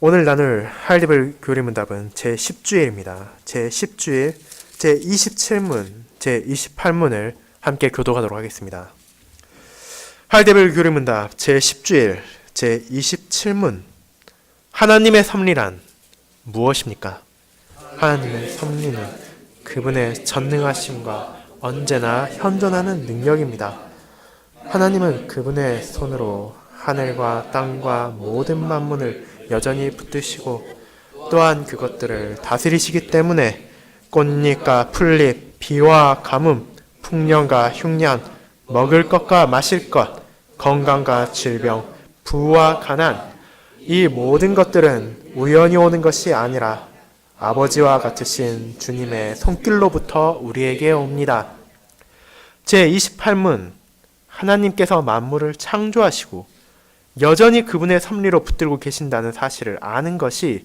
오늘 나눌 하이데벨 교리문답은 제10주일입니다. 제10주일 제27문, 제28문을 함께 교독하도록 하겠습니다. 하이데벨 교리문답 제10주일 제27문 하나님의 섭리란 무엇입니까? 하나님의 섭리는 그분의 전능하심과 언제나 현존하는 능력입니다. 하나님은 그분의 손으로 하늘과 땅과 모든 만물을 여전히 붙드시고 또한 그것들을 다스리시기 때문에 꽃잎과 풀잎, 비와 가뭄, 풍년과 흉년, 먹을 것과 마실 것, 건강과 질병, 부와 가난, 이 모든 것들은 우연히 오는 것이 아니라 아버지와 같으신 주님의 손길로부터 우리에게 옵니다. 제28문 하나님께서 만물을 창조하시고 여전히 그분의 섭리로 붙들고 계신다는 사실을 아는 것이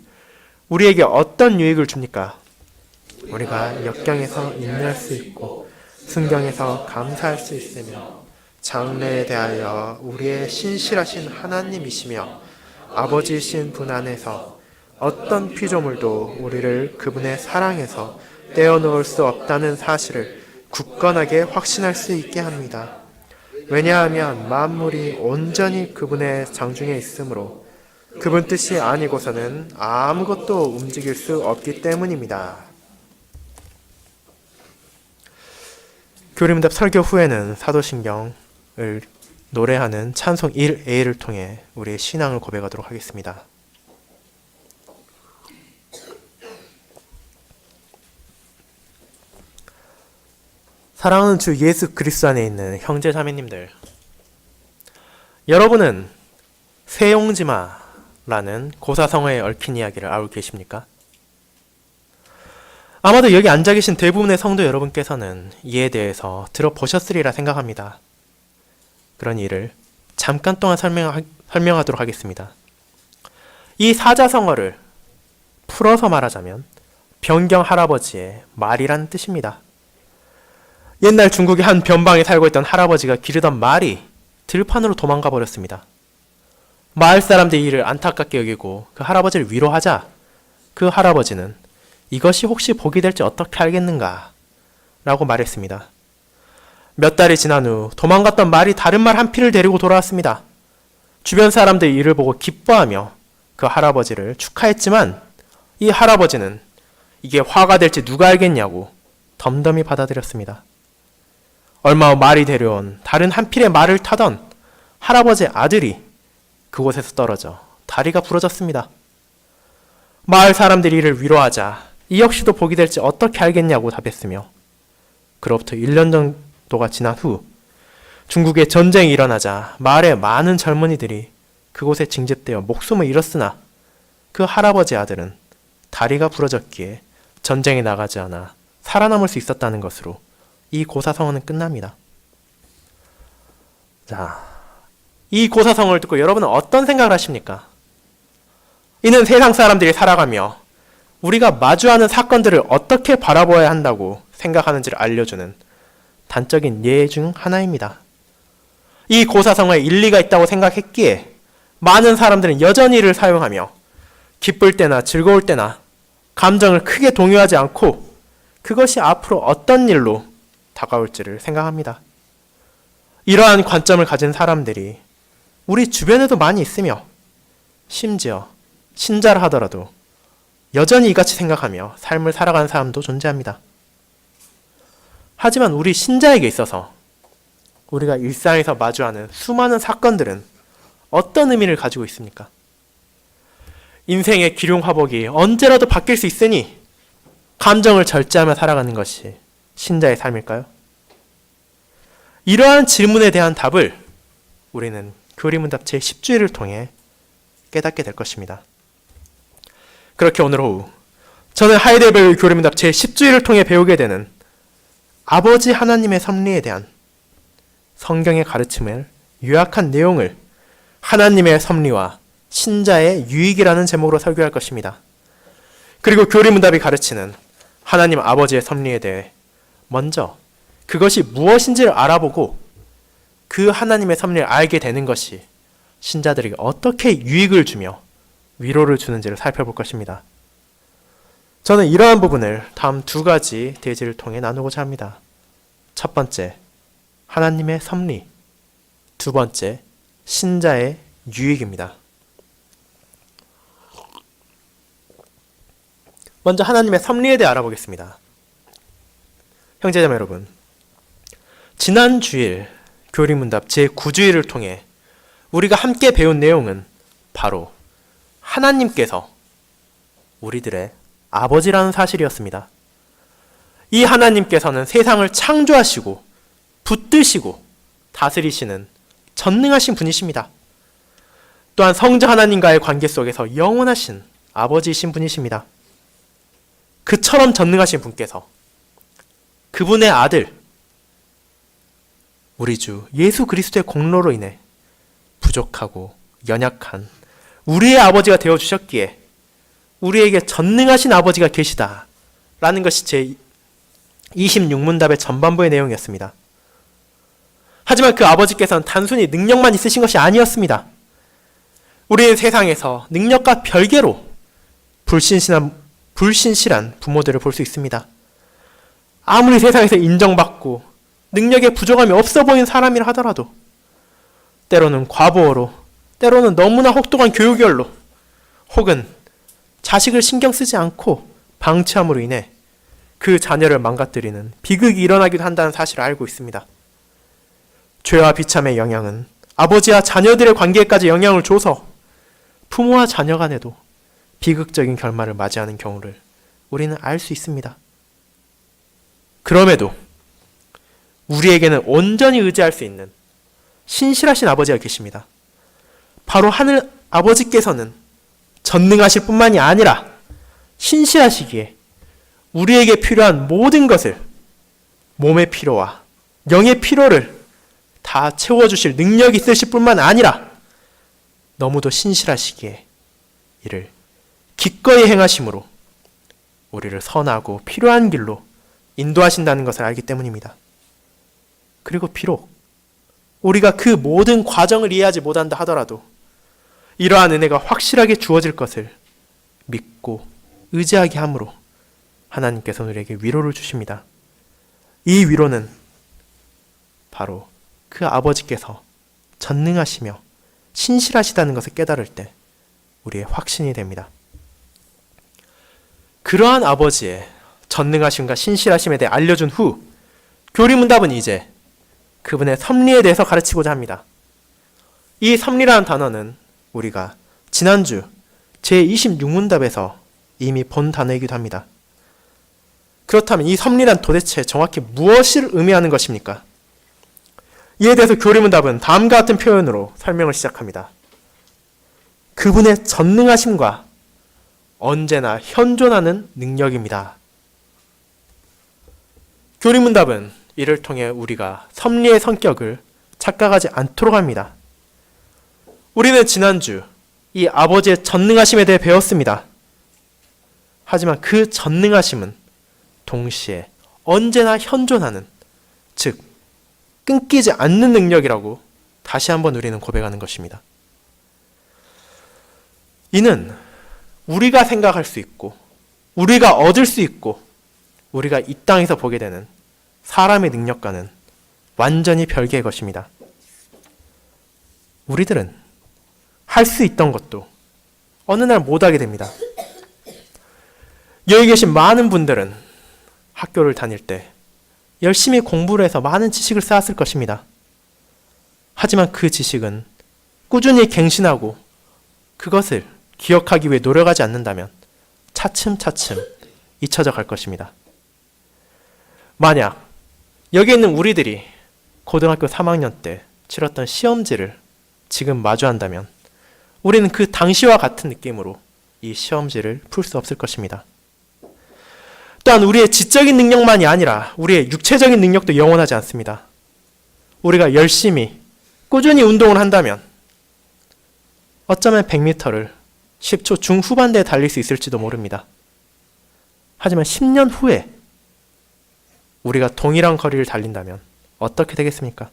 우리에게 어떤 유익을 줍니까? 우리가 역경에서 인내할 수 있고 순경에서 감사할 수 있으며 장래에 대하여 우리의 신실하신 하나님이시며 아버지이신 분 안에서 어떤 피조물도 우리를 그분의 사랑에서 떼어놓을 수 없다는 사실을 굳건하게 확신할 수 있게 합니다. 왜냐하면 만물이 온전히 그분의 장중에 있으므로 그분 뜻이 아니고서는 아무것도 움직일 수 없기 때문입니다. 교리문답 설교 후에는 사도신경을 노래하는 찬송 1A를 통해 우리의 신앙을 고백하도록 하겠습니다. 사랑하는 주 예수 그리스도 안에 있는 형제 자매님들, 여러분은 세용지마라는 고사성어에 얽힌 이야기를 알고 계십니까? 아마도 여기 앉아 계신 대부분의 성도 여러분께서는 이에 대해서 들어보셨으리라 생각합니다. 그런 일을 잠깐 동안 설명하도록 하겠습니다. 이 사자성어를 풀어서 말하자면 변경 할아버지의 말이란 뜻입니다. 옛날 중국의 한 변방에 살고 있던 할아버지가 기르던 말이 들판으로 도망가 버렸습니다. 마을 사람들이 이를 안타깝게 여기고 그 할아버지를 위로하자 그 할아버지는 이것이 혹시 복이 될지 어떻게 알겠는가 라고 말했습니다. 몇 달이 지난 후 도망갔던 말이 다른 말 한 피를 데리고 돌아왔습니다. 주변 사람들이 이를 보고 기뻐하며 그 할아버지를 축하했지만 이 할아버지는 이게 화가 될지 누가 알겠냐고 덤덤히 받아들였습니다. 얼마 후 말이 데려온 다른 한 필의 말을 타던 할아버지의 아들이 그곳에서 떨어져 다리가 부러졌습니다. 마을 사람들이 이를 위로하자 이 역시도 복이 될지 어떻게 알겠냐고 답했으며 그로부터 1년 정도가 지난 후 중국에 전쟁이 일어나자 마을의 많은 젊은이들이 그곳에 징집되어 목숨을 잃었으나 그 할아버지 아들은 다리가 부러졌기에 전쟁에 나가지 않아 살아남을 수 있었다는 것으로 이 고사성어는 끝납니다. 자, 이 고사성어를 듣고 여러분은 어떤 생각을 하십니까? 이는 세상 사람들이 살아가며 우리가 마주하는 사건들을 어떻게 바라보아야 한다고 생각하는지를 알려주는 단적인 예 중 하나입니다. 이 고사성어에 일리가 있다고 생각했기에 많은 사람들은 여전히 이를 사용하며 기쁠 때나 즐거울 때나 감정을 크게 동요하지 않고 그것이 앞으로 어떤 일로 다가올지를 생각합니다. 이러한 관점을 가진 사람들이 우리 주변에도 많이 있으며 심지어 신자를 하더라도 여전히 이같이 생각하며 삶을 살아가는 사람도 존재합니다. 하지만 우리 신자에게 있어서 우리가 일상에서 마주하는 수많은 사건들은 어떤 의미를 가지고 있습니까? 인생의 기륭화복이 언제라도 바뀔 수 있으니 감정을 절제하며 살아가는 것이 신자의 삶일까요? 이러한 질문에 대한 답을 우리는 교리문답 제10주일을 통해 깨닫게 될 것입니다. 그렇게 오늘 오후 저는 하이데벨 교리문답 제10주일을 통해 배우게 되는 아버지 하나님의 섭리에 대한 성경의 가르침을 요약한 내용을 하나님의 섭리와 신자의 유익이라는 제목으로 설교할 것입니다. 그리고 교리문답이 가르치는 하나님 아버지의 섭리에 대해 먼저 그것이 무엇인지를 알아보고 그 하나님의 섭리를 알게 되는 것이 신자들에게 어떻게 유익을 주며 위로를 주는지를 살펴볼 것입니다. 저는 이러한 부분을 다음 두 가지 대지를 통해 나누고자 합니다. 첫 번째, 하나님의 섭리. 두 번째, 신자의 유익입니다. 먼저 하나님의 섭리에 대해 알아보겠습니다. 형제자매 여러분, 지난 주일 교리문답 제9주일을 통해 우리가 함께 배운 내용은 바로 하나님께서 우리들의 아버지라는 사실이었습니다. 이 하나님께서는 세상을 창조하시고 붙드시고 다스리시는 전능하신 분이십니다. 또한 성자 하나님과의 관계 속에서 영원하신 아버지이신 분이십니다. 그처럼 전능하신 분께서 그분의 아들 우리 주 예수 그리스도의 공로로 인해 부족하고 연약한 우리의 아버지가 되어주셨기에 우리에게 전능하신 아버지가 계시다라는 것이 제 26문답의 전반부의 내용이었습니다. 하지만 그 아버지께서는 단순히 능력만 있으신 것이 아니었습니다. 우리는 세상에서 능력과 별개로 불신실한 부모들을 볼 수 있습니다. 아무리 세상에서 인정받고 능력에 부족함이 없어 보이는 사람이라 하더라도 때로는 과보어로, 때로는 너무나 혹독한 교육열로, 혹은 자식을 신경 쓰지 않고 방치함으로 인해 그 자녀를 망가뜨리는 비극이 일어나기도 한다는 사실을 알고 있습니다. 죄와 비참의 영향은 아버지와 자녀들의 관계에까지 영향을 줘서 부모와 자녀 간에도 비극적인 결말을 맞이하는 경우를 우리는 알 수 있습니다. 그럼에도 우리에게는 온전히 의지할 수 있는 신실하신 아버지가 계십니다. 바로 하늘 아버지께서는 전능하실 뿐만이 아니라 신실하시기에 우리에게 필요한 모든 것을, 몸의 필요와 영의 필요를 다 채워주실 능력이 있으실 뿐만 아니라 너무도 신실하시기에 이를 기꺼이 행하심으로 우리를 선하고 필요한 길로 인도하신다는 것을 알기 때문입니다. 그리고 비록 우리가 그 모든 과정을 이해하지 못한다 하더라도 이러한 은혜가 확실하게 주어질 것을 믿고 의지하게 함으로 하나님께서 우리에게 위로를 주십니다. 이 위로는 바로 그 아버지께서 전능하시며 신실하시다는 것을 깨달을 때 우리의 확신이 됩니다. 그러한 아버지의 전능하심과 신실하심에 대해 알려준 후 교리문답은 이제 그분의 섭리에 대해서 가르치고자 합니다. 이 섭리라는 단어는 우리가 지난주 제26문답에서 이미 본 단어이기도 합니다. 그렇다면 이 섭리란 도대체 정확히 무엇을 의미하는 것입니까? 이에 대해서 교리문답은 다음과 같은 표현으로 설명을 시작합니다. 그분의 전능하심과 언제나 현존하는 능력입니다. 교리문답은 이를 통해 우리가 섭리의 성격을 착각하지 않도록 합니다. 우리는 지난주 이 아버지의 전능하심에 대해 배웠습니다. 하지만 그 전능하심은 동시에 언제나 현존하는, 즉 끊기지 않는 능력이라고 다시 한번 우리는 고백하는 것입니다. 이는 우리가 생각할 수 있고 우리가 얻을 수 있고 우리가 이 땅에서 보게 되는 사람의 능력과는 완전히 별개의 것입니다. 우리들은 할 수 있던 것도 어느 날 못하게 됩니다. 여기 계신 많은 분들은 학교를 다닐 때 열심히 공부를 해서 많은 지식을 쌓았을 것입니다. 하지만 그 지식은 꾸준히 갱신하고 그것을 기억하기 위해 노력하지 않는다면 차츰차츰 잊혀져 갈 것입니다. 만약 여기 있는 우리들이 고등학교 3학년 때 치렀던 시험지를 지금 마주한다면 우리는 그 당시와 같은 느낌으로 이 시험지를 풀 수 없을 것입니다. 또한 우리의 지적인 능력만이 아니라 우리의 육체적인 능력도 영원하지 않습니다. 우리가 열심히 꾸준히 운동을 한다면 어쩌면 100m를 10초 중후반대에 달릴 수 있을지도 모릅니다. 하지만 10년 후에 우리가 동일한 거리를 달린다면 어떻게 되겠습니까?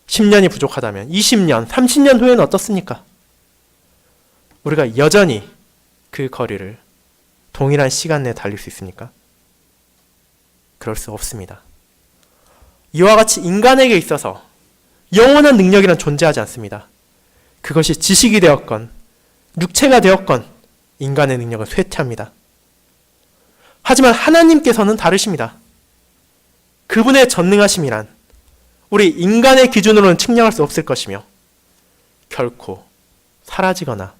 10년이 부족하다면 20년, 30년 후에는 어떻습니까? 우리가 여전히 그 거리를 동일한 시간 내에 달릴 수 있습니까? 그럴 수 없습니다. 이와 같이 인간에게 있어서 영원한 능력이란 존재하지 않습니다. 그것이 지식이 되었건 육체가 되었건 인간의 능력은 쇠퇴합니다. 하지만 하나님께서는 다르십니다. 그분의 전능하심이란 우리 인간의 기준으로는 측량할 수 없을 것이며 결코 사라지거나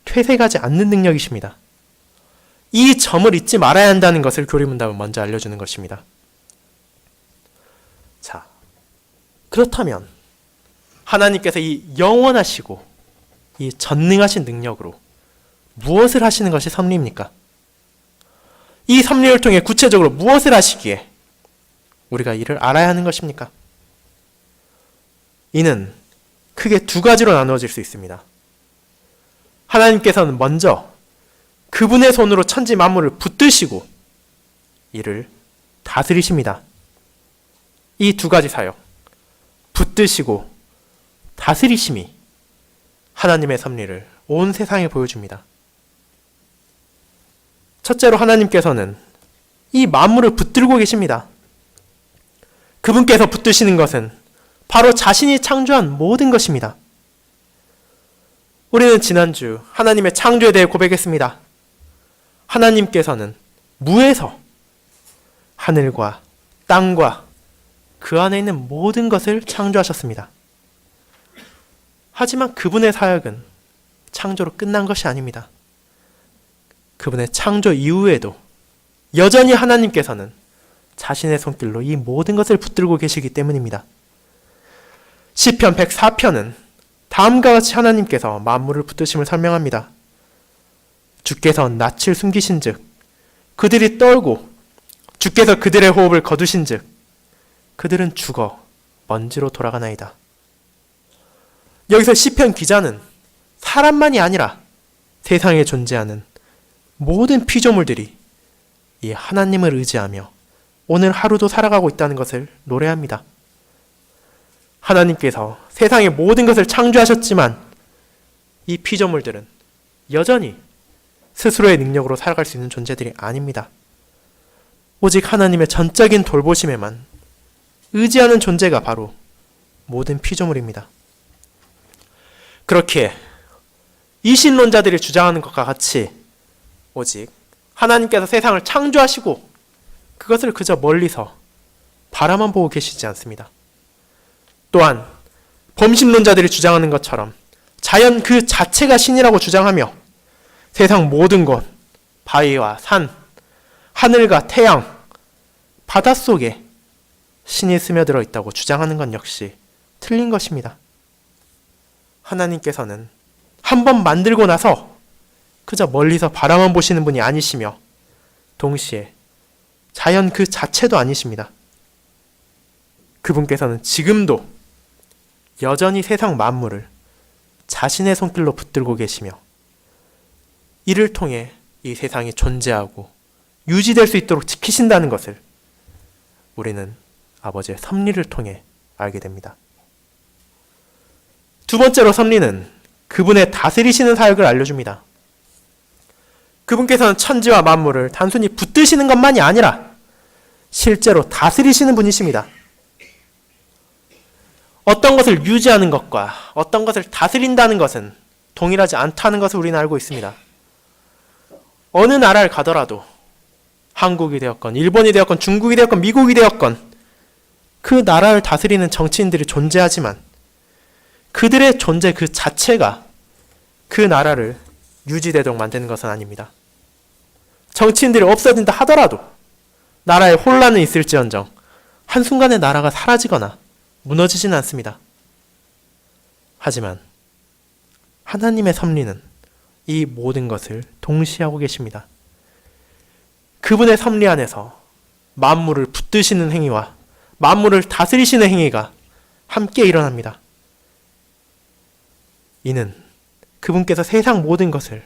퇴색하지 않는 능력이십니다. 이 점을 잊지 말아야 한다는 것을 교리문답은 먼저 알려주는 것입니다. 자, 그렇다면 하나님께서 이 영원하시고 이 전능하신 능력으로 무엇을 하시는 것이 섭리입니까? 이 섭리를 통해 구체적으로 무엇을 하시기에 우리가 이를 알아야 하는 것입니까? 이는 크게 두 가지로 나누어질 수 있습니다. 하나님께서는 먼저 그분의 손으로 천지 만물을 붙드시고 이를 다스리십니다. 이 두 가지 사역, 붙드시고 다스리심이 하나님의 섭리를 온 세상에 보여줍니다. 첫째로 하나님께서는 이 만물을 붙들고 계십니다. 그분께서 붙드시는 것은 바로 자신이 창조한 모든 것입니다. 우리는 지난주 하나님의 창조에 대해 고백했습니다. 하나님께서는 무에서 하늘과 땅과 그 안에 있는 모든 것을 창조하셨습니다. 하지만 그분의 사역은 창조로 끝난 것이 아닙니다. 그분의 창조 이후에도 여전히 하나님께서는 자신의 손길로 이 모든 것을 붙들고 계시기 때문입니다. 시편 104편은 다음과 같이 하나님께서 만물을 붙드심을 설명합니다. 주께서 낯을 숨기신 즉 그들이 떨고 주께서 그들의 호흡을 거두신 즉 그들은 죽어 먼지로 돌아가나이다. 여기서 시편 기자는 사람만이 아니라 세상에 존재하는 모든 피조물들이 이 하나님을 의지하며 오늘 하루도 살아가고 있다는 것을 노래합니다. 하나님께서 세상의 모든 것을 창조하셨지만 이 피조물들은 여전히 스스로의 능력으로 살아갈 수 있는 존재들이 아닙니다. 오직 하나님의 전적인 돌보심에만 의지하는 존재가 바로 모든 피조물입니다. 그렇기에 이신론자들이 주장하는 것과 같이 오직 하나님께서 세상을 창조하시고 그것을 그저 멀리서 바라만 보고 계시지 않습니다. 또한 범신론자들이 주장하는 것처럼 자연 그 자체가 신이라고 주장하며 세상 모든 곳, 바위와 산, 하늘과 태양, 바닷속에 신이 스며들어 있다고 주장하는 건 역시 틀린 것입니다. 하나님께서는 한번 만들고 나서 그저 멀리서 바라만 보시는 분이 아니시며 동시에 자연 그 자체도 아니십니다. 그분께서는 지금도 여전히 세상 만물을 자신의 손길로 붙들고 계시며 이를 통해 이 세상이 존재하고 유지될 수 있도록 지키신다는 것을 우리는 아버지의 섭리를 통해 알게 됩니다. 두 번째로 섭리는 그분의 다스리시는 사역을 알려줍니다. 그분께서는 천지와 만물을 단순히 붙드시는 것만이 아니라 실제로 다스리시는 분이십니다. 어떤 것을 유지하는 것과 어떤 것을 다스린다는 것은 동일하지 않다는 것을 우리는 알고 있습니다. 어느 나라를 가더라도 한국이 되었건 일본이 되었건 중국이 되었건 미국이 되었건 그 나라를 다스리는 정치인들이 존재하지만 그들의 존재 그 자체가 그 나라를 유지되도록 만드는 것은 아닙니다. 정치인들이 없어진다 하더라도 나라에 혼란은 있을지언정 한순간에 나라가 사라지거나 무너지지는 않습니다. 하지만 하나님의 섭리는 이 모든 것을 동시에 하고 계십니다. 그분의 섭리 안에서 만물을 붙드시는 행위와 만물을 다스리시는 행위가 함께 일어납니다. 이는 그분께서 세상 모든 것을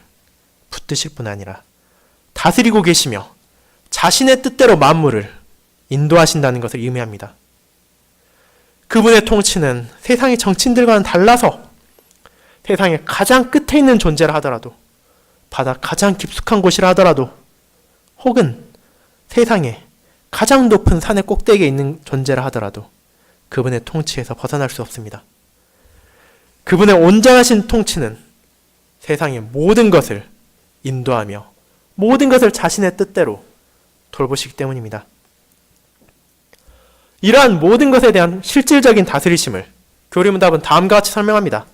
붙드실 뿐 아니라 다스리고 계시며 자신의 뜻대로 만물을 인도하신다는 것을 의미합니다. 그분의 통치는 세상의 정치인들과는 달라서 세상의 가장 끝에 있는 존재라 하더라도, 바다 가장 깊숙한 곳이라 하더라도, 혹은 세상에 가장 높은 산의 꼭대기에 있는 존재라 하더라도 그분의 통치에서 벗어날 수 없습니다. 그분의 온전하신 통치는 세상의 모든 것을 인도하며 모든 것을 자신의 뜻대로 돌보시기 때문입니다. 이러한 모든 것에 대한 실질적인 다스리심을 교리문답은 다음과 같이 설명합니다.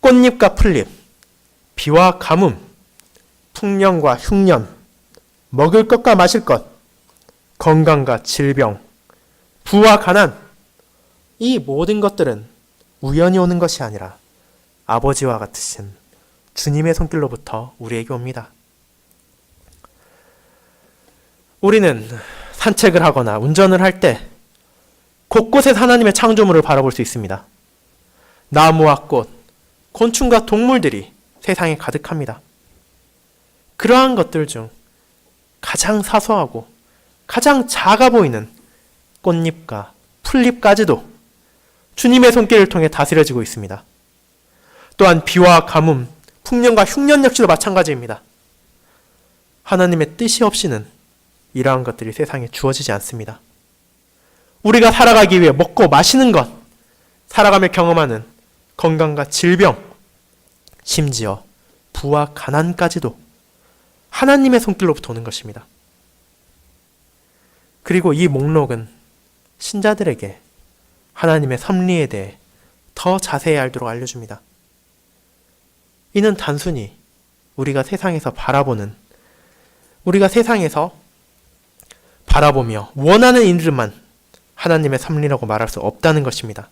꽃잎과 풀잎, 비와 가뭄, 풍년과 흉년, 먹을 것과 마실 것, 건강과 질병, 부와 가난, 이 모든 것들은 우연히 오는 것이 아니라 아버지와 같으신 주님의 손길로부터 우리에게 옵니다. 우리는 산책을 하거나 운전을 할 때 곳곳에 하나님의 창조물을 바라볼 수 있습니다. 나무와 꽃, 곤충과 동물들이 세상에 가득합니다. 그러한 것들 중 가장 사소하고 가장 작아 보이는 꽃잎과 풀잎까지도 주님의 손길을 통해 다스려지고 있습니다. 또한 비와 가뭄, 풍년과 흉년 역시도 마찬가지입니다. 하나님의 뜻이 없이는 이러한 것들이 세상에 주어지지 않습니다. 우리가 살아가기 위해 먹고 마시는 것, 살아가며 경험하는 건강과 질병, 심지어 부와 가난까지도 하나님의 손길로부터 오는 것입니다. 그리고 이 목록은 신자들에게 하나님의 섭리에 대해 더 자세히 알도록 알려줍니다. 이는 단순히 우리가 세상에서 바라보며 원하는 일들만 하나님의 섭리라고 말할 수 없다는 것입니다.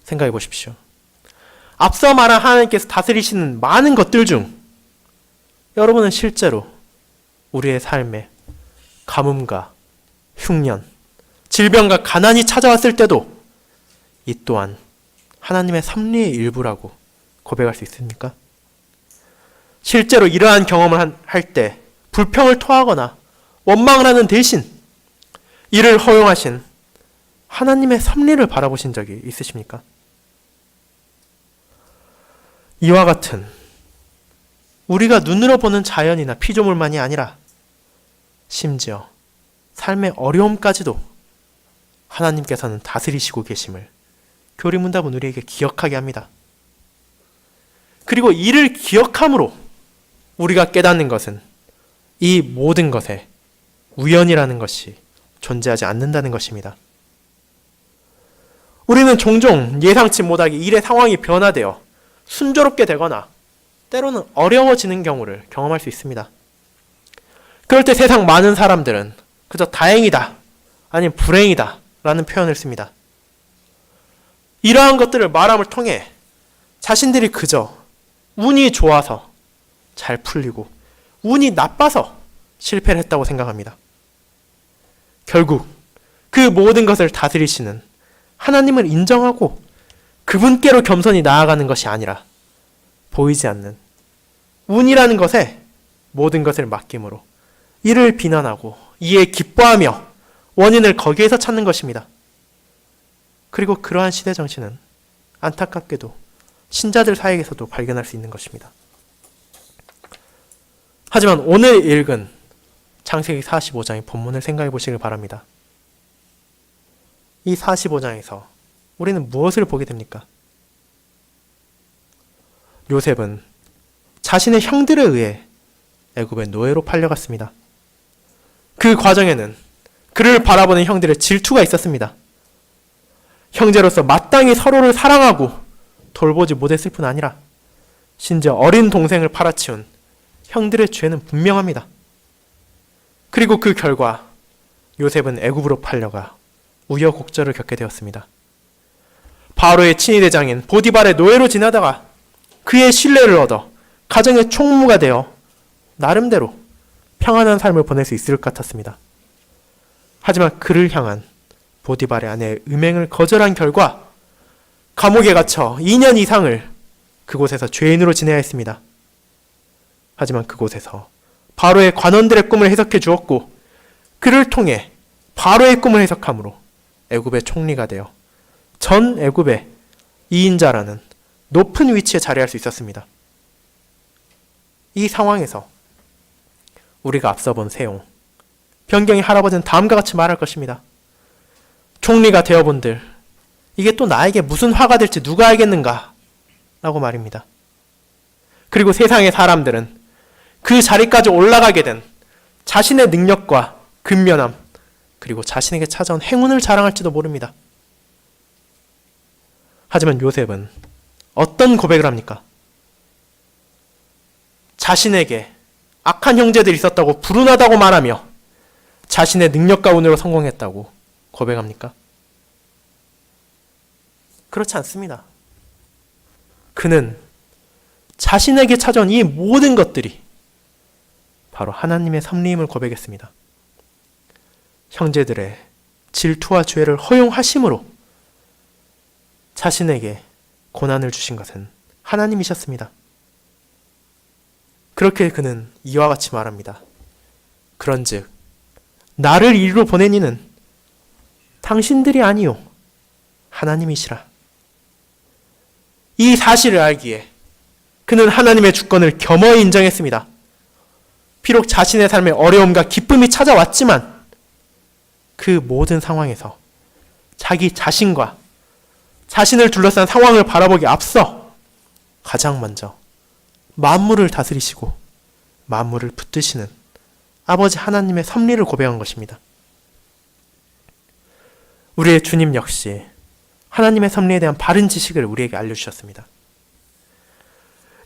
생각해 보십시오. 앞서 말한 하나님께서 다스리시는 많은 것들 중 여러분은 실제로 우리의 삶에 가뭄과 흉년, 질병과 가난이 찾아왔을 때도 이 또한 하나님의 섭리의 일부라고 고백할 수 있습니까? 실제로 이러한 경험을 할 때 불평을 토하거나 원망을 하는 대신 이를 허용하신 하나님의 섭리를 바라보신 적이 있으십니까? 이와 같은 우리가 눈으로 보는 자연이나 피조물만이 아니라 심지어 삶의 어려움까지도 하나님께서는 다스리시고 계심을 교리문답은 우리에게 기억하게 합니다. 그리고 이를 기억함으로 우리가 깨닫는 것은 이 모든 것에 우연이라는 것이 존재하지 않는다는 것입니다. 우리는 종종 예상치 못하게 일의 상황이 변화되어 순조롭게 되거나 때로는 어려워지는 경우를 경험할 수 있습니다. 그럴 때 세상 많은 사람들은 그저 다행이다, 아니면 불행이다 라는 표현을 씁니다. 이러한 것들을 말함을 통해 자신들이 그저 운이 좋아서 잘 풀리고 운이 나빠서 실패를 했다고 생각합니다. 결국 그 모든 것을 다스리시는 하나님을 인정하고 그분께로 겸손히 나아가는 것이 아니라 보이지 않는 운이라는 것에 모든 것을 맡김으로 이를 비난하고 이에 기뻐하며 원인을 거기에서 찾는 것입니다. 그리고 그러한 시대 정신은 안타깝게도 신자들 사이에서도 발견할 수 있는 것입니다. 하지만 오늘 읽은 창세기 45장의 본문을 생각해 보시길 바랍니다. 이 45장에서 우리는 무엇을 보게 됩니까? 요셉은 자신의 형들에 의해 애굽의 노예로 팔려갔습니다. 그 과정에는 그를 바라보는 형들의 질투가 있었습니다. 형제로서 마땅히 서로를 사랑하고 돌보지 못했을 뿐 아니라 심지어 어린 동생을 팔아치운 형들의 죄는 분명합니다. 그리고 그 결과 요셉은 애굽으로 팔려가 우여곡절을 겪게 되었습니다. 바로의 친위대장인 보디발의 노예로 지내다가 그의 신뢰를 얻어 가정의 총무가 되어 나름대로 평안한 삶을 보낼 수 있을 것 같았습니다. 하지만 그를 향한 보디발의 아내의 음행을 거절한 결과 감옥에 갇혀 2년 이상을 그곳에서 죄인으로 지내야 했습니다. 하지만 그곳에서 바로의 관원들의 꿈을 해석해 주었고 그를 통해 바로의 꿈을 해석함으로 애굽의 총리가 되어 전 애굽의 2인자라는 높은 위치에 자리할 수 있었습니다. 이 상황에서 우리가 앞서 본 세용, 변경의 할아버지는 다음과 같이 말할 것입니다. 총리가 되어본들 이게 또 나에게 무슨 화가 될지 누가 알겠는가? 라고 말입니다. 그리고 세상의 사람들은 그 자리까지 올라가게 된 자신의 능력과 근면함, 그리고 자신에게 찾아온 행운을 자랑할지도 모릅니다. 하지만 요셉은 어떤 고백을 합니까? 자신에게 악한 형제들이 있었다고 불운하다고 말하며 자신의 능력과 운으로 성공했다고 고백합니까? 그렇지 않습니다. 그는 자신에게 찾아온 이 모든 것들이 바로 하나님의 섭리임을 고백했습니다. 형제들의 질투와 죄를 허용하심으로 자신에게 고난을 주신 것은 하나님이셨습니다. 그렇게 그는 이와 같이 말합니다. 그런즉 나를 이리로 보낸 이는 당신들이 아니요 하나님이시라. 이 사실을 알기에 그는 하나님의 주권을 겸허히 인정했습니다. 비록 자신의 삶에 어려움과 기쁨이 찾아왔지만 그 모든 상황에서 자기 자신과 자신을 둘러싼 상황을 바라보기 앞서 가장 먼저 만물을 다스리시고 만물을 붙드시는 아버지 하나님의 섭리를 고백한 것입니다. 우리의 주님 역시 하나님의 섭리에 대한 바른 지식을 우리에게 알려주셨습니다.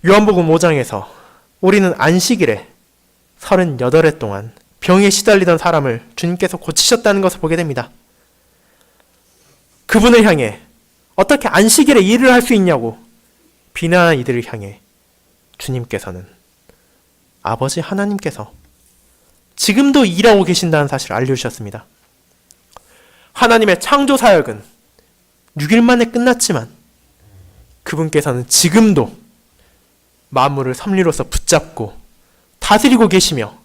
요한복음 5장에서 우리는 안식일에 38회 동안 병에 시달리던 사람을 주님께서 고치셨다는 것을 보게 됩니다. 그분을 향해 어떻게 안식일에 일을 할 수 있냐고 비난한 이들을 향해 주님께서는 아버지 하나님께서 지금도 일하고 계신다는 사실을 알려주셨습니다. 하나님의 창조 사역은 6일 만에 끝났지만 그분께서는 지금도 만물을 섭리로서 붙잡고 다스리고 계시며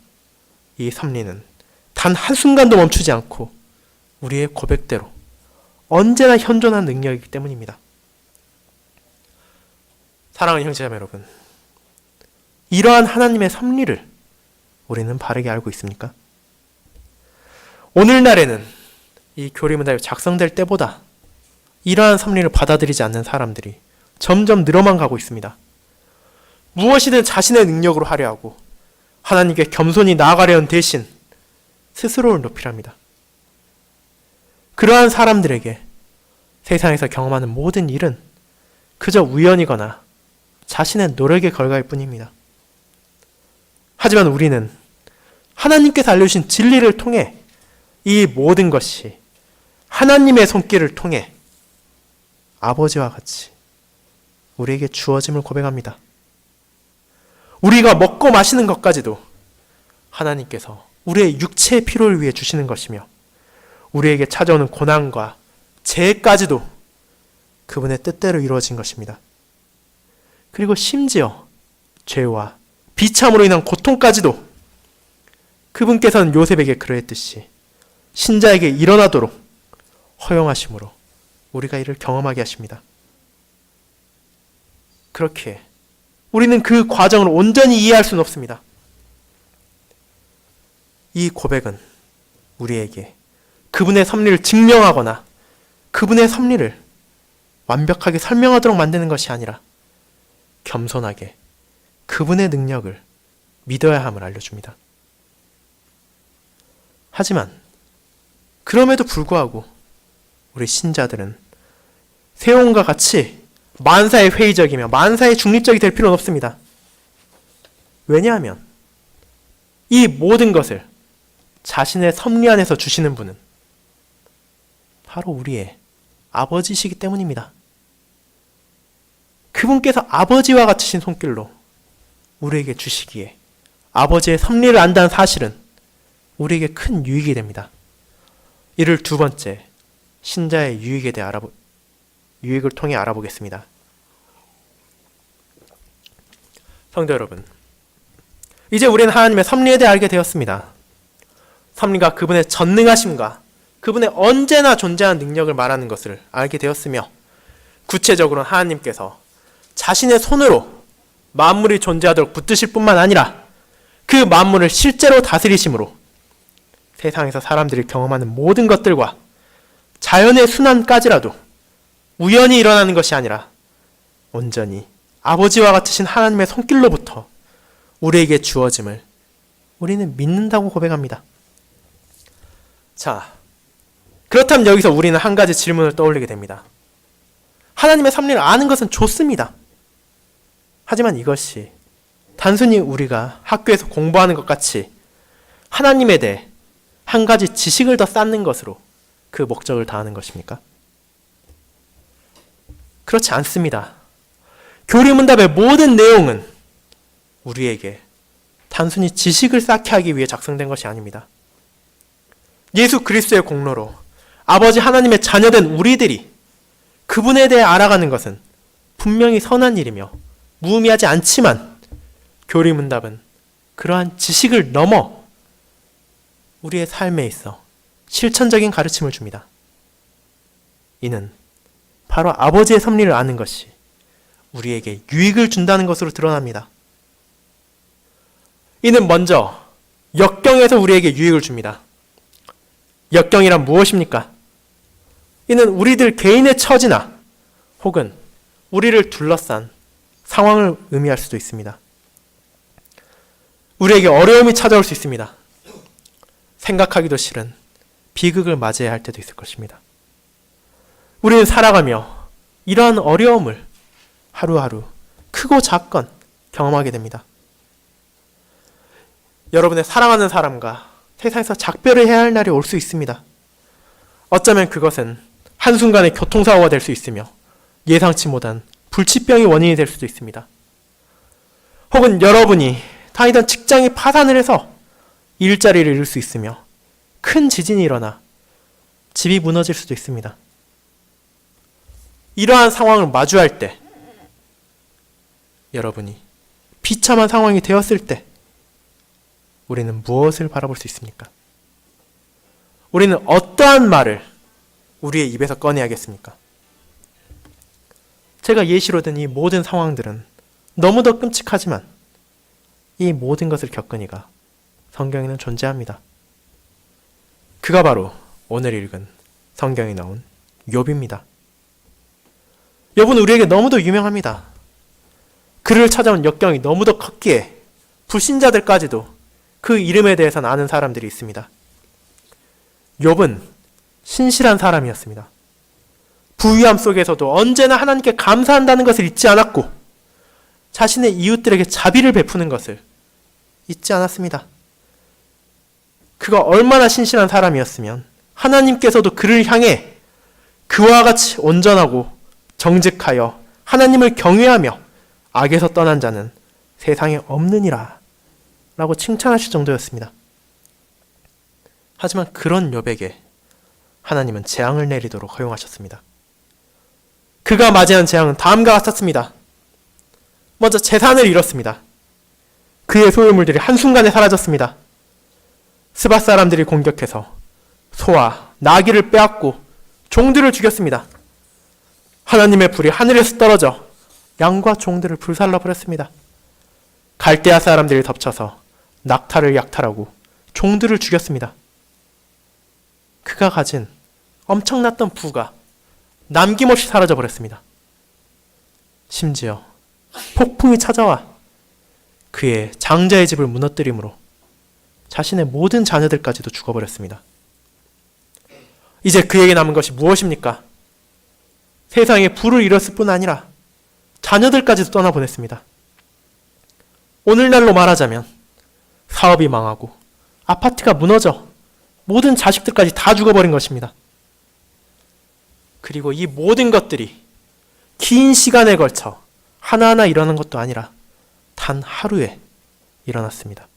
이 섭리는 단 한순간도 멈추지 않고 우리의 고백대로 언제나 현존한 능력이기 때문입니다. 사랑하는 형제자매 여러분, 이러한 하나님의 섭리를 우리는 바르게 알고 있습니까? 오늘날에는 이 교리문답이 작성될 때보다 이러한 섭리를 받아들이지 않는 사람들이 점점 늘어만 가고 있습니다. 무엇이든 자신의 능력으로 하려 하고 하나님께 겸손히 나아가려는 대신 스스로를 높이랍니다. 그러한 사람들에게 세상에서 경험하는 모든 일은 그저 우연이거나 자신의 노력의 결과일 뿐입니다. 하지만 우리는 하나님께서 알려주신 진리를 통해 이 모든 것이 하나님의 손길을 통해 아버지와 같이 우리에게 주어짐을 고백합니다. 우리가 먹고 마시는 것까지도 하나님께서 우리의 육체의 필요를 위해 주시는 것이며 우리에게 찾아오는 고난과 재해까지도 그분의 뜻대로 이루어진 것입니다. 그리고 심지어 죄와 비참으로 인한 고통까지도 그분께서는 요셉에게 그러했듯이 신자에게 일어나도록 허용하심으로 우리가 이를 경험하게 하십니다. 그렇게 우리는 그 과정을 온전히 이해할 수는 없습니다. 이 고백은 우리에게 그분의 섭리를 증명하거나 그분의 섭리를 완벽하게 설명하도록 만드는 것이 아니라 겸손하게 그분의 능력을 믿어야 함을 알려줍니다. 하지만 그럼에도 불구하고 우리 신자들은 세용과 같이 만사에 회의적이며 만사에 중립적이 될 필요는 없습니다. 왜냐하면 이 모든 것을 자신의 섭리 안에서 주시는 분은 바로 우리의 아버지시기 때문입니다. 그분께서 아버지와 같으신 손길로 우리에게 주시기에 아버지의 섭리를 안다는 사실은 우리에게 큰 유익이 됩니다. 이를 두 번째 신자의 유익에 대해 유익을 통해 알아보겠습니다. 성도 여러분, 이제 우리는 하나님의 섭리에 대해 알게 되었습니다. 섭리가 그분의 전능하심과 그분의 언제나 존재하는 능력을 말하는 것을 알게 되었으며 구체적으로는 하나님께서 자신의 손으로 만물이 존재하도록 붙드실 뿐만 아니라 그 만물을 실제로 다스리심으로 세상에서 사람들이 경험하는 모든 것들과 자연의 순환까지라도 우연히 일어나는 것이 아니라 온전히 아버지와 같으신 하나님의 손길로부터 우리에게 주어짐을 우리는 믿는다고 고백합니다. 자, 그렇다면 여기서 우리는 한 가지 질문을 떠올리게 됩니다. 하나님의 섭리를 아는 것은 좋습니다. 하지만 이것이 단순히 우리가 학교에서 공부하는 것 같이 하나님에 대해 한 가지 지식을 더 쌓는 것으로 그 목적을 다하는 것입니까? 그렇지 않습니다. 교리문답의 모든 내용은 우리에게 단순히 지식을 쌓게 하기 위해 작성된 것이 아닙니다. 예수 그리스도의 공로로 아버지 하나님의 자녀된 우리들이 그분에 대해 알아가는 것은 분명히 선한 일이며 무의미하지 않지만 교리문답은 그러한 지식을 넘어 우리의 삶에 있어 실천적인 가르침을 줍니다. 이는 바로 아버지의 섭리를 아는 것이 우리에게 유익을 준다는 것으로 드러납니다. 이는 먼저 역경에서 우리에게 유익을 줍니다. 역경이란 무엇입니까? 이는 우리들 개인의 처지나 혹은 우리를 둘러싼 상황을 의미할 수도 있습니다. 우리에게 어려움이 찾아올 수 있습니다. 생각하기도 싫은 비극을 맞이해야 할 때도 있을 것입니다. 우리는 살아가며 이러한 어려움을 하루하루 크고 작건 경험하게 됩니다. 여러분의 사랑하는 사람과 세상에서 작별을 해야 할 날이 올 수 있습니다. 어쩌면 그것은 한순간의 교통사고가 될 수 있으며 예상치 못한 불치병이 원인이 될 수도 있습니다. 혹은 여러분이 다니던 직장이 파산을 해서 일자리를 잃을 수 있으며 큰 지진이 일어나 집이 무너질 수도 있습니다. 이러한 상황을 마주할 때 여러분이 비참한 상황이 되었을 때 우리는 무엇을 바라볼 수 있습니까? 우리는 어떠한 말을 우리의 입에서 꺼내야겠습니까? 제가 예시로 든 이 모든 상황들은 너무도 끔찍하지만 이 모든 것을 겪은 이가 성경에는 존재합니다. 그가 바로 오늘 읽은 성경에 나온 욥입니다. 욥은 우리에게 너무도 유명합니다. 그를 찾아온 역경이 너무도 컸기에 불신자들까지도 그 이름에 대해서는 아는 사람들이 있습니다. 욥은 신실한 사람이었습니다. 부유함 속에서도 언제나 하나님께 감사한다는 것을 잊지 않았고 자신의 이웃들에게 자비를 베푸는 것을 잊지 않았습니다. 그가 얼마나 신실한 사람이었으면 하나님께서도 그를 향해 그와 같이 온전하고 정직하여 하나님을 경외하며 악에서 떠난 자는 세상에 없느니라 라고 칭찬하실 정도였습니다. 하지만 그런 욥에게 하나님은 재앙을 내리도록 허용하셨습니다. 그가 맞이한 재앙은 다음과 같았습니다. 먼저 재산을 잃었습니다. 그의 소유물들이 한순간에 사라졌습니다. 스밧 사람들이 공격해서 소와 나귀를 빼앗고 종들을 죽였습니다. 하나님의 불이 하늘에서 떨어져 양과 종들을 불살라 버렸습니다. 갈대아 사람들이 덮쳐서 낙타를 약탈하고 종들을 죽였습니다. 그가 가진 엄청났던 부가 남김없이 사라져 버렸습니다. 심지어 폭풍이 찾아와 그의 장자의 집을 무너뜨림으로 자신의 모든 자녀들까지도 죽어버렸습니다. 이제 그에게 남은 것이 무엇입니까? 세상에 부를 잃었을 뿐 아니라 자녀들까지도 떠나보냈습니다. 오늘날로 말하자면 사업이 망하고 아파트가 무너져 모든 자식들까지 다 죽어버린 것입니다. 그리고 이 모든 것들이 긴 시간에 걸쳐 하나하나 일어난 것도 아니라 단 하루에 일어났습니다.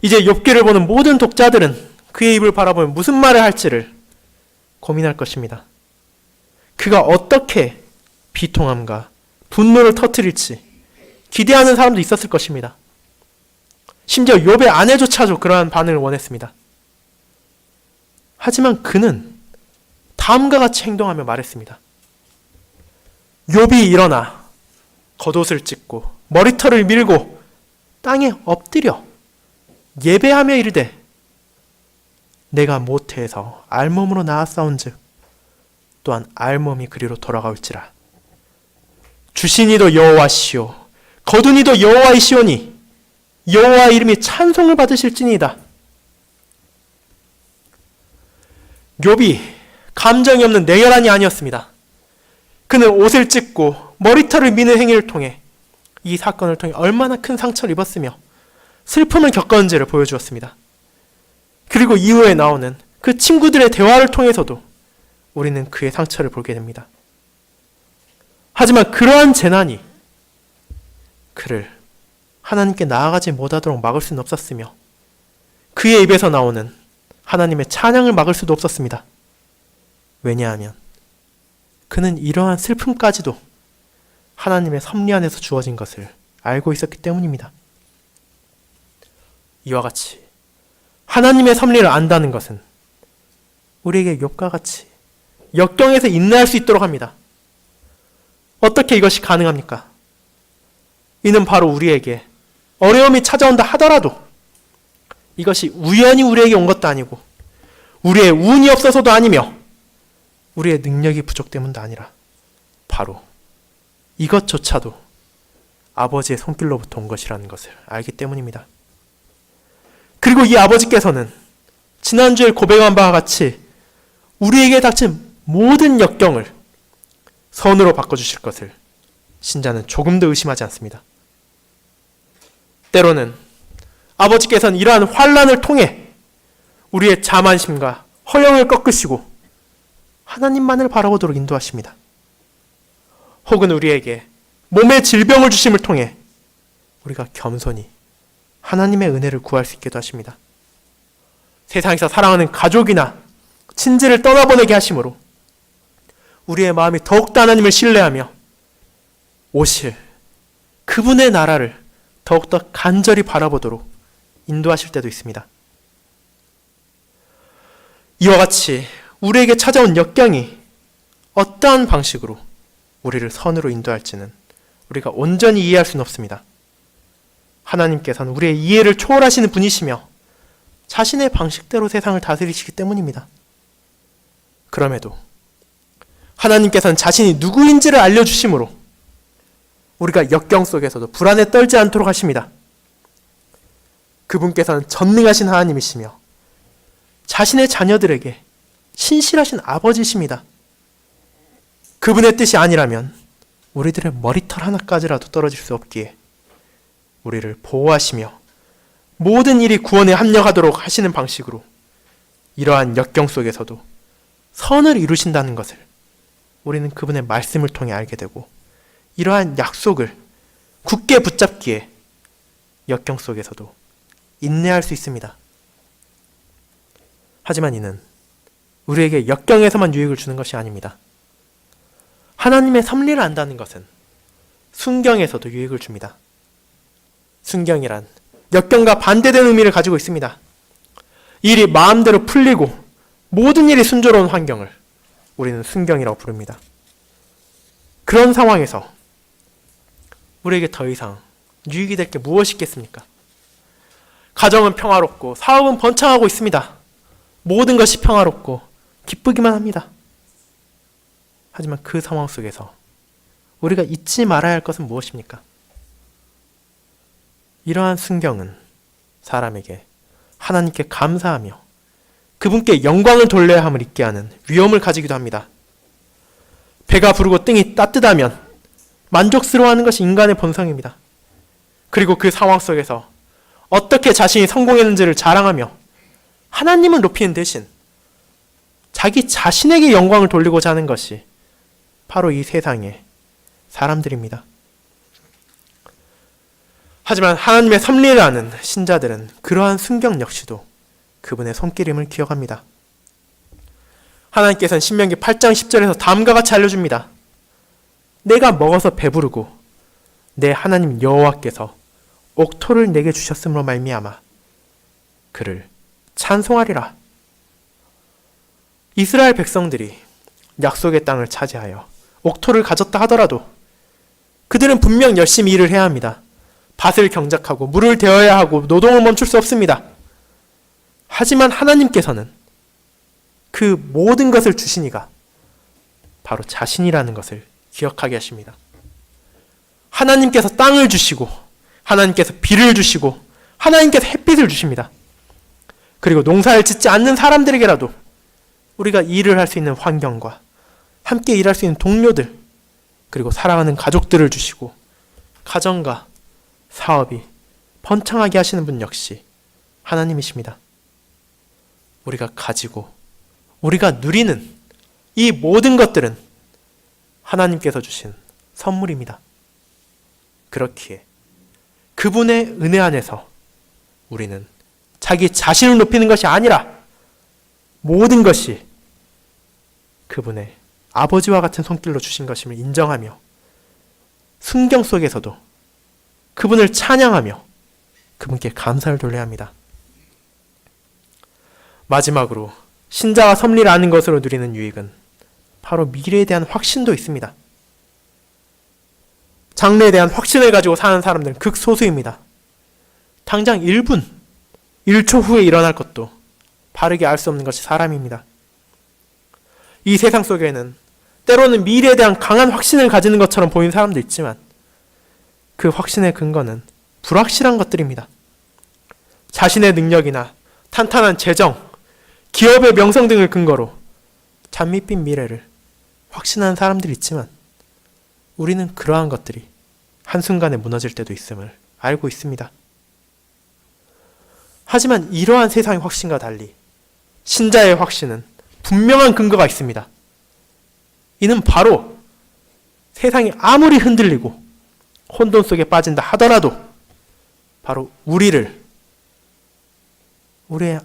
이제 욥기를 보는 모든 독자들은 그의 입을 바라보면 무슨 말을 할지를 고민할 것입니다. 그가 어떻게 비통함과 분노를 터뜨릴지 기대하는 사람도 있었을 것입니다. 심지어 욥의 아내조차도 그러한 반응을 원했습니다. 하지만 그는 다음과 같이 행동하며 말했습니다. 욥이 일어나 겉옷을 찢고 머리털을 밀고 땅에 엎드려 예배하며 이르되 내가 모태에서 알몸으로 나았사온즉 또한 알몸이 그리로 돌아가올지라. 주신 이도 여호와시오 거둔 이도 여호와이시오니 여호와 이름이 찬송을 받으실지니이다. 욥이 감정이 없는 냉혈한이 아니었습니다. 그는 옷을 찢고 머리털을 미는 행위를 통해 이 사건을 통해 얼마나 큰 상처를 입었으며 슬픔을 겪었는지를 보여주었습니다. 그리고 이후에 나오는 그 친구들의 대화를 통해서도 우리는 그의 상처를 보게 됩니다. 하지만 그러한 재난이 그를 하나님께 나아가지 못하도록 막을 수는 없었으며 그의 입에서 나오는 하나님의 찬양을 막을 수도 없었습니다. 왜냐하면 그는 이러한 슬픔까지도 하나님의 섭리 안에서 주어진 것을 알고 있었기 때문입니다. 이와 같이 하나님의 섭리를 안다는 것은 우리에게 욥과 같이 역경에서 인내할 수 있도록 합니다. 어떻게 이것이 가능합니까? 이는 바로 우리에게 어려움이 찾아온다 하더라도 이것이 우연히 우리에게 온 것도 아니고 우리의 운이 없어서도 아니며 우리의 능력이 부족 때문도 아니라 바로 이것조차도 아버지의 손길로부터 온 것이라는 것을 알기 때문입니다. 그리고 이 아버지께서는 지난주에 고백한 바와 같이 우리에게 닥친 모든 역경을 선으로 바꿔주실 것을 신자는 조금도 의심하지 않습니다. 때로는 아버지께서는 이러한 환난을 통해 우리의 자만심과 허영을 꺾으시고 하나님만을 바라보도록 인도하십니다. 혹은 우리에게 몸의 질병을 주심을 통해 우리가 겸손히 하나님의 은혜를 구할 수 있게도 하십니다. 세상에서 사랑하는 가족이나 친지를 떠나보내게 하심으로 우리의 마음이 더욱더 하나님을 신뢰하며 오실 그분의 나라를 더욱더 간절히 바라보도록 인도하실 때도 있습니다. 이와 같이 우리에게 찾아온 역경이 어떠한 방식으로 우리를 선으로 인도할지는 우리가 온전히 이해할 수는 없습니다. 하나님께서는 우리의 이해를 초월하시는 분이시며 자신의 방식대로 세상을 다스리시기 때문입니다. 그럼에도 하나님께서는 자신이 누구인지를 알려주심으로 우리가 역경 속에서도 불안에 떨지 않도록 하십니다. 그분께서는 전능하신 하나님이시며 자신의 자녀들에게 신실하신 아버지이십니다. 그분의 뜻이 아니라면 우리들의 머리털 하나까지라도 떨어질 수 없기에 우리를 보호하시며 모든 일이 구원에 합력하도록 하시는 방식으로 이러한 역경 속에서도 선을 이루신다는 것을 우리는 그분의 말씀을 통해 알게 되고 이러한 약속을 굳게 붙잡기에 역경 속에서도 인내할 수 있습니다. 하지만 이는 우리에게 역경에서만 유익을 주는 것이 아닙니다. 하나님의 섭리를 안다는 것은 순경에서도 유익을 줍니다. 순경이란 역경과 반대되는 의미를 가지고 있습니다. 일이 마음대로 풀리고 모든 일이 순조로운 환경을 우리는 순경이라고 부릅니다. 그런 상황에서 우리에게 더 이상 유익이 될 게 무엇이 있겠습니까? 가정은 평화롭고 사업은 번창하고 있습니다. 모든 것이 평화롭고 기쁘기만 합니다. 하지만 그 상황 속에서 우리가 잊지 말아야 할 것은 무엇입니까? 이러한 순경은 사람에게 하나님께 감사하며 그분께 영광을 돌려야 함을 잊게 하는 위험을 가지기도 합니다. 배가 부르고 땡이 따뜻하면 만족스러워하는 것이 인간의 본성입니다. 그리고 그 상황 속에서 어떻게 자신이 성공했는지를 자랑하며 하나님을 높이는 대신 자기 자신에게 영광을 돌리고자 하는 것이 바로 이 세상의 사람들입니다. 하지만 하나님의 섭리를 아는 신자들은 그러한 순경 역시도 그분의 손길임을 기억합니다. 하나님께서는 신명기 8장 10절에서 다음과 같이 알려줍니다. 내가 먹어서 배부르고 내 하나님 여호와께서 옥토를 내게 주셨으므로 말미암아 그를 찬송하리라. 이스라엘 백성들이 약속의 땅을 차지하여 옥토를 가졌다 하더라도 그들은 분명 열심히 일을 해야 합니다. 밭을 경작하고 물을 대어야 하고 노동을 멈출 수 없습니다. 하지만 하나님께서는 그 모든 것을 주신 이가 바로 자신이라는 것을 기억하게 하십니다. 하나님께서 땅을 주시고 하나님께서 비를 주시고 하나님께서 햇빛을 주십니다. 그리고 농사를 짓지 않는 사람들에게라도 우리가 일을 할 수 있는 환경과 함께 일할 수 있는 동료들 그리고 사랑하는 가족들을 주시고 가정과 사업이 번창하게 하시는 분 역시 하나님이십니다. 우리가 가지고 우리가 누리는 이 모든 것들은 하나님께서 주신 선물입니다. 그렇기에 그분의 은혜 안에서 우리는 자기 자신을 높이는 것이 아니라 모든 것이 그분의 아버지와 같은 손길로 주신 것임을 인정하며 순경 속에서도 그분을 찬양하며 그분께 감사를 돌려야 합니다. 마지막으로 신자와 섭리를 아는 것으로 누리는 유익은 바로 미래에 대한 확신도 있습니다. 장래에 대한 확신을 가지고 사는 사람들은 극소수입니다. 당장 1분, 1초 후에 일어날 것도 바르게 알 수 없는 것이 사람입니다. 이 세상 속에는 때로는 미래에 대한 강한 확신을 가지는 것처럼 보이는 사람도 있지만 그 확신의 근거는 불확실한 것들입니다. 자신의 능력이나 탄탄한 재정, 기업의 명성 등을 근거로 잠밋빛 미래를 확신하는 사람들이 있지만 우리는 그러한 것들이 한순간에 무너질 때도 있음을 알고 있습니다. 하지만 이러한 세상의 확신과 달리 신자의 확신은 분명한 근거가 있습니다. 이는 바로 세상이 아무리 흔들리고 혼돈 속에 빠진다 하더라도 바로 우리의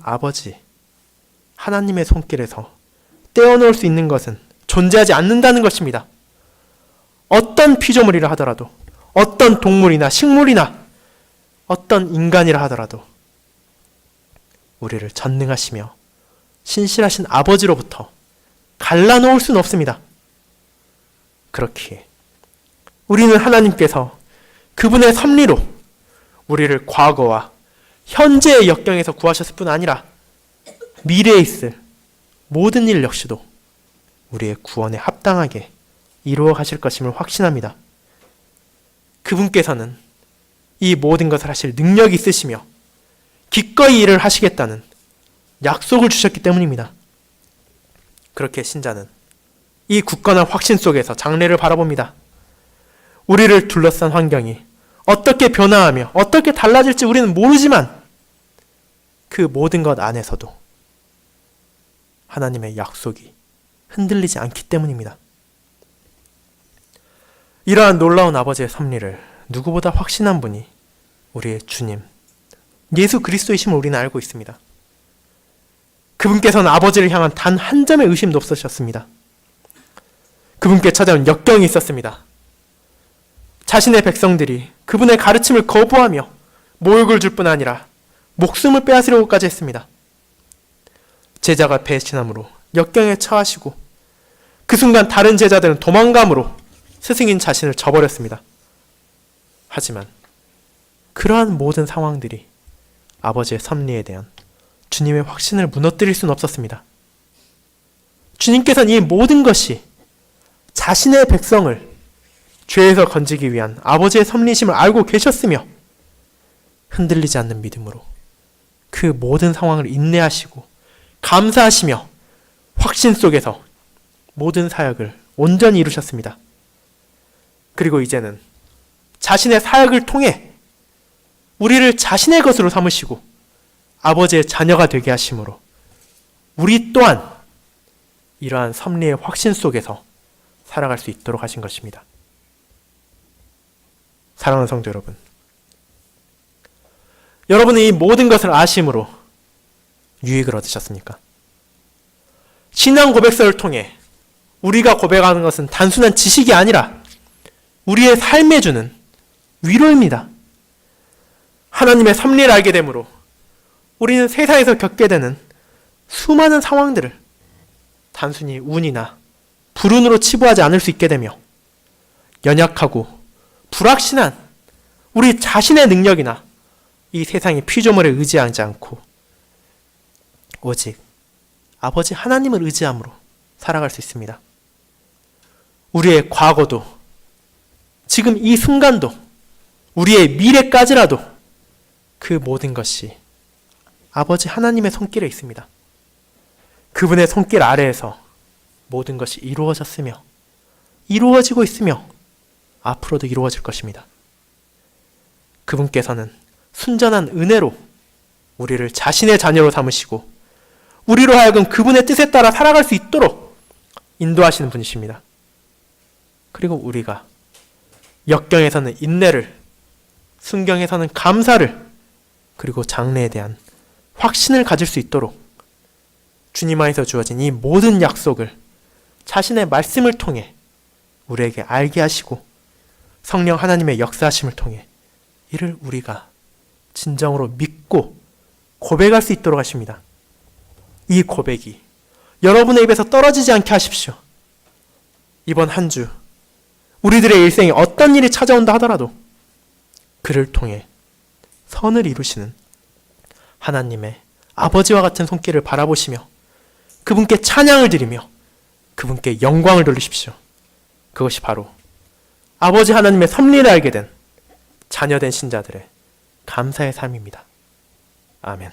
아버지 하나님의 손길에서 떼어놓을 수 있는 것은 존재하지 않는다는 것입니다. 어떤 피조물이라 하더라도 어떤 동물이나 식물이나 어떤 인간이라 하더라도 우리를 전능하시며 신실하신 아버지로부터 갈라놓을 수는 없습니다. 그렇기에 우리는 하나님께서 그분의 섭리로 우리를 과거와 현재의 역경에서 구하셨을 뿐 아니라 미래에 있을 모든 일 역시도 우리의 구원에 합당하게 이루어 가실 것임을 확신합니다. 그분께서는 이 모든 것을 하실 능력이 있으시며 기꺼이 일을 하시겠다는 약속을 주셨기 때문입니다. 그렇게 신자는 이 굳건한 확신 속에서 장래를 바라봅니다. 우리를 둘러싼 환경이 어떻게 변화하며 어떻게 달라질지 우리는 모르지만 그 모든 것 안에서도 하나님의 약속이 흔들리지 않기 때문입니다. 이러한 놀라운 아버지의 섭리를 누구보다 확신한 분이 우리의 주님 예수 그리스도이심을 우리는 알고 있습니다. 그분께서는 아버지를 향한 단 한 점의 의심도 없으셨습니다. 그분께 찾아온 역경이 있었습니다. 자신의 백성들이 그분의 가르침을 거부하며 모욕을 줄 뿐 아니라 목숨을 빼앗으려고까지 했습니다. 제자가 배신함으로 역경에 처하시고 그 순간 다른 제자들은 도망감으로 스승인 자신을 저버렸습니다. 하지만 그러한 모든 상황들이 아버지의 섭리에 대한 주님의 확신을 무너뜨릴 수는 없었습니다. 주님께서는 이 모든 것이 자신의 백성을 죄에서 건지기 위한 아버지의 섭리심을 알고 계셨으며 흔들리지 않는 믿음으로 그 모든 상황을 인내하시고 감사하시며 확신 속에서 모든 사역을 온전히 이루셨습니다. 그리고 이제는 자신의 사역을 통해 우리를 자신의 것으로 삼으시고 아버지의 자녀가 되게 하심으로 우리 또한 이러한 섭리의 확신 속에서 살아갈 수 있도록 하신 것입니다. 사랑하는 성도 여러분, 여러분은 이 모든 것을 아심으로 유익을 얻으셨습니까? 신앙 고백서를 통해 우리가 고백하는 것은 단순한 지식이 아니라 우리의 삶에 주는 위로입니다. 하나님의 섭리를 알게 되므로 우리는 세상에서 겪게 되는 수많은 상황들을 단순히 운이나 불운으로 치부하지 않을 수 있게 되며 연약하고 불확신한 우리 자신의 능력이나 이 세상의 피조물에 의지하지 않고 오직 아버지 하나님을 의지함으로 살아갈 수 있습니다. 우리의 과거도 지금 이 순간도 우리의 미래까지라도 그 모든 것이 아버지 하나님의 손길에 있습니다. 그분의 손길 아래에서 모든 것이 이루어졌으며 이루어지고 있으며 앞으로도 이루어질 것입니다. 그분께서는 순전한 은혜로 우리를 자신의 자녀로 삼으시고 우리로 하여금 그분의 뜻에 따라 살아갈 수 있도록 인도하시는 분이십니다. 그리고 우리가 역경에서는 인내를, 순경에서는 감사를, 그리고 장래에 대한 확신을 가질 수 있도록 주님 안에서 주어진 이 모든 약속을 자신의 말씀을 통해 우리에게 알게 하시고 성령 하나님의 역사하심을 통해 이를 우리가 진정으로 믿고 고백할 수 있도록 하십니다. 이 고백이 여러분의 입에서 떨어지지 않게 하십시오. 이번 한 주 우리들의 일생에 어떤 일이 찾아온다 하더라도 그를 통해 선을 이루시는 하나님의 아버지와 같은 손길을 바라보시며 그분께 찬양을 드리며 그분께 영광을 돌리십시오. 그것이 바로 아버지 하나님의 섭리를 알게 된 자녀된 신자들의 감사의 삶입니다. 아멘.